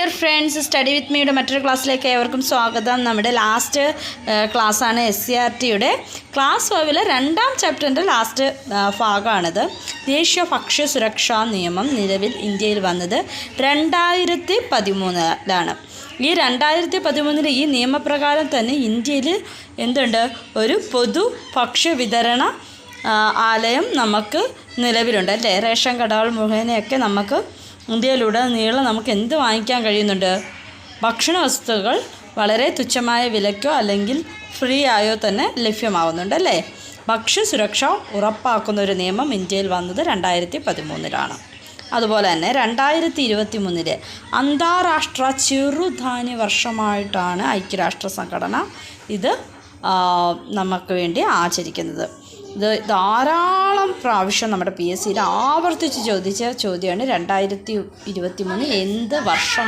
Dear friends, study വിത്ത് മീയുടെ മറ്റൊരു ക്ലാസ്സിലേക്ക് ഏവർക്കും സ്വാഗതം. നമ്മുടെ ലാസ്റ്റ് ക്ലാസ്സാണ് SCERTയുടെ ക്ലാസ് 5 രണ്ടാം ചാപ്റ്ററിൻ്റെ ലാസ്റ്റ് ഭാഗമാണിത്. ദേശീയ ഭക്ഷ്യ സുരക്ഷാ നിയമം നിലവിൽ ഇന്ത്യയിൽ വന്നത് 2013 ഈ 2013 ഈ നിയമപ്രകാരം തന്നെ ഇന്ത്യയിൽ എന്തുണ്ട്, ഒരു പൊതു ഭക്ഷ്യ വിതരണ ആലയം നമുക്ക് നിലവിലുണ്ട് അല്ലേ. റേഷൻ കടകൾ മുഖേനയൊക്കെ നമുക്ക് ഇന്ത്യയിലുടനീളം നമുക്ക് എന്ത് വാങ്ങിക്കാൻ കഴിയുന്നുണ്ട്? ഭക്ഷണ വസ്തുക്കൾ വളരെ തുച്ഛമായ വിലയ്ക്കോ അല്ലെങ്കിൽ ഫ്രീ ആയോ തന്നെ ലഭ്യമാവുന്നുണ്ട് അല്ലേ. ഭക്ഷ്യസുരക്ഷ ഉറപ്പാക്കുന്ന ഒരു നിയമം ഇന്ത്യയിൽ വന്നത് 2013 അതുപോലെ തന്നെ 2023 അന്താരാഷ്ട്ര ചെറുധാന്യ വർഷമായിട്ടാണ് ഐക്യരാഷ്ട്ര സംഘടന ഇത് നമുക്ക് വേണ്ടി ആചരിക്കുന്നത്. ഇത് ധാരാളം പ്രാവശ്യം നമ്മുടെ PSCയിൽ ആവർത്തിച്ച് ചോദിച്ച ചോദ്യമാണ് 2023 എന്ത് വർഷം